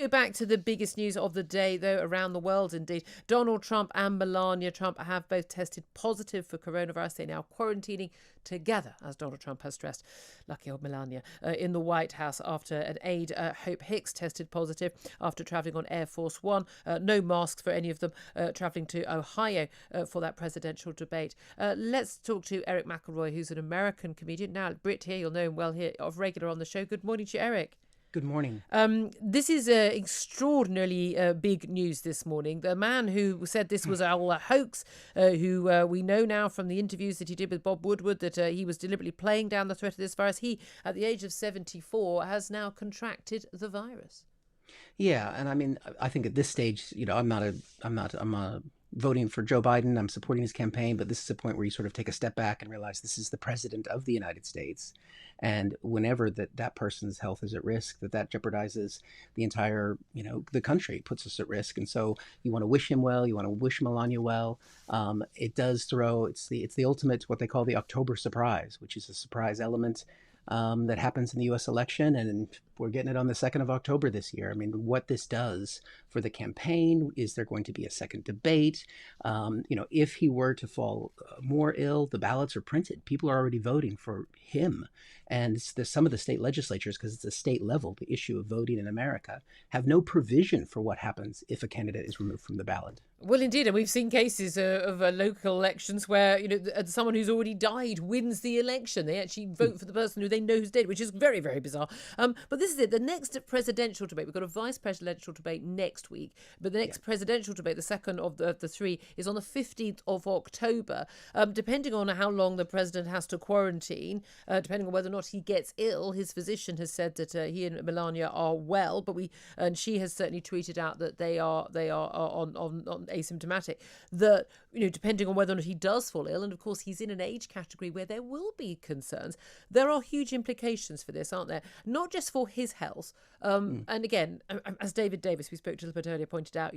Go back to the biggest news of the day, though, around the world, indeed. Donald Trump and Melania Trump have both tested positive for coronavirus. They're now quarantining together, as Donald Trump has stressed. Lucky old Melania, in the White House after an aide, Hope Hicks, tested positive after travelling on Air Force One. No masks for any of them travelling to Ohio for that presidential debate. Let's talk to Erich McElroy, who's an American comedian. Now, Brit here, you'll know him well here, of regular on the show. Good morning to you, Eric. Good morning. This is extraordinarily big news this morning. The man who said this was all a hoax, who we know now from the interviews that he did with Bob Woodward that he was deliberately playing down the threat of this virus. He, at the age of 74, has now contracted the virus. Yeah, and I mean, I think at this stage, I'm voting for Joe Biden. I'm supporting his campaign, but this is a point where you sort of take a step back and realize this is the president of the United States. And whenever that person's health is at risk, that jeopardizes the entire, the country, puts us at risk. And so you want to wish him well. You want to wish Melania well. It does it's the ultimate, what they call the October surprise, which is a surprise element that happens in the U.S. election, and we're getting it on the 2nd of October this year. I mean, what this does for the campaign, is there going to be a second debate? If he were to fall more ill, the ballots are printed. People are already voting for him. And some of the state legislatures, because it's a state level, the issue of voting in America, have no provision for what happens if a candidate is removed from the ballot. Well, indeed, and we've seen cases of local elections where someone who's already died wins the election. They actually vote for the person who they know who's dead, which is very, very bizarre. But this is it. The next presidential debate, we've got a vice presidential debate next week, but the next presidential debate, the second of the three, is on the 15th of October. Depending on how long the president has to quarantine, depending on whether or not he gets ill, his physician has said that he and Melania are well, and she has certainly tweeted out that they are on asymptomatic, that depending on whether or not he does fall ill, and of course he's in an age category where there will be concerns, there are huge implications for this, aren't there? Not just for his health, and again, as David Davis, we spoke to a little bit earlier, pointed out,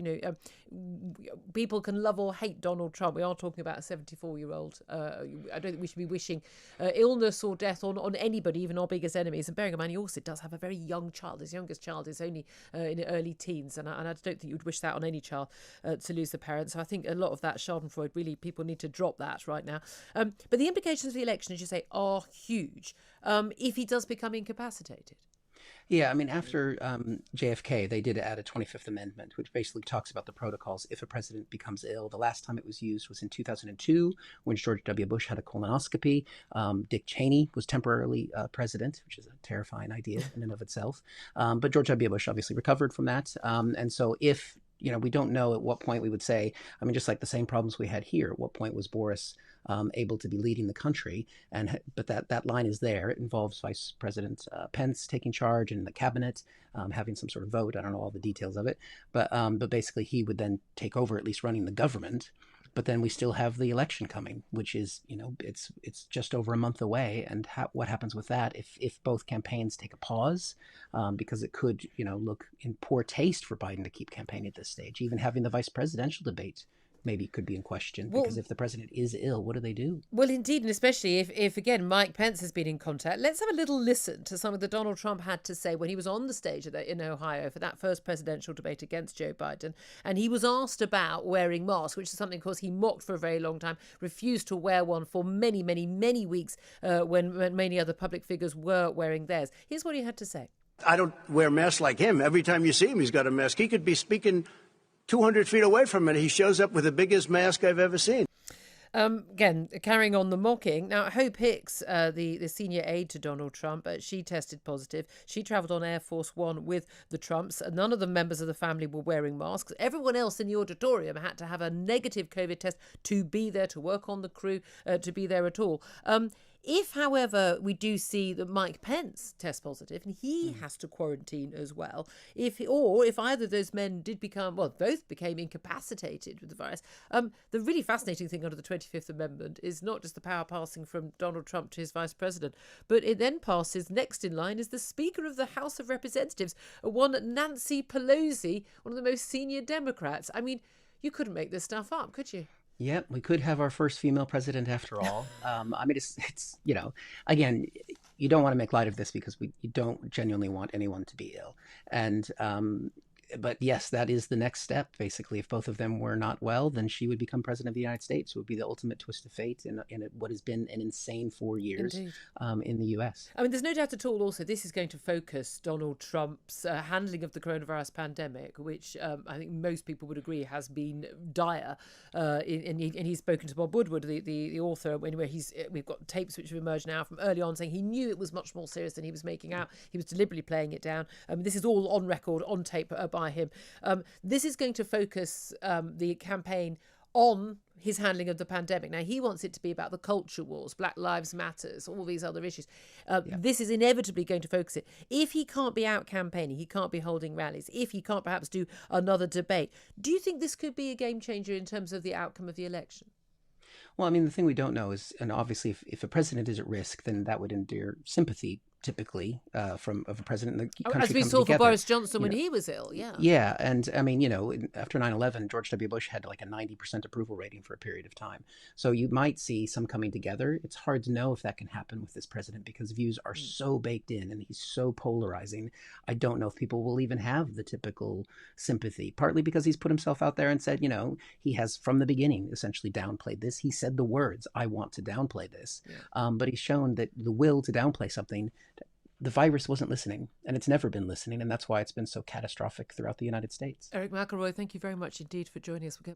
people can love or hate Donald Trump. We are talking about a 74-year-old. I don't think we should be wishing illness or death on anybody, even our biggest enemies. And bearing in mind, he also does have a very young child. His youngest child is only in the early teens, and I don't think you would wish that on any child, to lose the parents. So I think a lot of that schadenfreude, really, people need to drop that right now. But the implications of the election, as you say, are huge if he does become incapacitated. Yeah, I mean, after JFK, they did add a 25th Amendment, which basically talks about the protocols if a president becomes ill. The last time it was used was in 2002, when George W. Bush had a colonoscopy. Dick Cheney was temporarily president, which is a terrifying idea in and of itself. But George W. Bush obviously recovered from that. And so if we don't know at what point we would say, I mean, just like the same problems we had here, at what point was Boris able to be leading the country? But that line is there. It involves Vice President Pence taking charge and the cabinet having some sort of vote. I don't know all the details of it, but basically he would then take over, at least running the government. But then we still have the election coming, which is, it's just over a month away. And what happens with that if both campaigns take a pause, because it could, look in poor taste for Biden to keep campaigning at this stage. Even having the vice presidential debate maybe could be in question, because if the president is ill, what do they do? Well, indeed, and especially if again, Mike Pence has been in contact. Let's have a little listen to something that Donald Trump had to say when he was on the stage in Ohio for that first presidential debate against Joe Biden. And he was asked about wearing masks, which is something, of course, he mocked for a very long time, refused to wear one for many, many, many weeks when many other public figures were wearing theirs. Here's what he had to say. I don't wear masks like him. Every time you see him, he's got a mask. He could be speaking 200 feet away from it. He shows up with the biggest mask I've ever seen. Again, carrying on the mocking. Now, Hope Hicks, the senior aide to Donald Trump, she tested positive. She travelled on Air Force One with the Trumps. None of the members of the family were wearing masks. Everyone else in the auditorium had to have a negative COVID test to be there, to work on the crew, to be there at all. If, however, we do see that Mike Pence tests positive and he has to quarantine as well, if either of those men both became incapacitated with the virus, the really fascinating thing under the 25th Amendment is not just the power passing from Donald Trump to his vice president, but it then passes, next in line is the Speaker of the House of Representatives, one Nancy Pelosi, one of the most senior Democrats. I mean, you couldn't make this stuff up, could you? Yeah, we could have our first female president after all. I mean, it's again, you don't want to make light of this because you don't genuinely want anyone to be ill. And but yes, that is the next step. Basically, if both of them were not well, then she would become president of the United States. It would be the ultimate twist of fate in what has been an insane 4 years in the U.S. I mean, there's no doubt at all also this is going to focus Donald Trump's handling of the coronavirus pandemic, which I think most people would agree has been dire. And he's spoken to Bob Woodward, the author, where we've got tapes which have emerged now from early on saying he knew it was much more serious than he was making out. He was deliberately playing it down. This is all on record, on tape by him. This is going to focus the campaign on his handling of the pandemic. Now, he wants it to be about the culture wars, Black Lives Matters, all these other issues. This is inevitably going to focus it. If he can't be out campaigning, he can't be holding rallies, if he can't perhaps do another debate, do you think this could be a game changer in terms of the outcome of the election? Well, I mean, the thing we don't know is, and obviously if a president is at risk, then that would endear sympathy typically of a president in the country. As we saw for Boris Johnson when he was ill, Yeah, and I mean, after 9/11, George W. Bush had like a 90% approval rating for a period of time. So you might see some coming together. It's hard to know if that can happen with this president because views are so baked in and he's so polarizing. I don't know if people will even have the typical sympathy, partly because he's put himself out there and said, he has from the beginning essentially downplayed this. He said the words, "I want to downplay this." But he's shown that the will to downplay something, the virus wasn't listening, and it's never been listening, and that's why it's been so catastrophic throughout the United States. Erich McElroy, thank you very much indeed for joining us. We'll get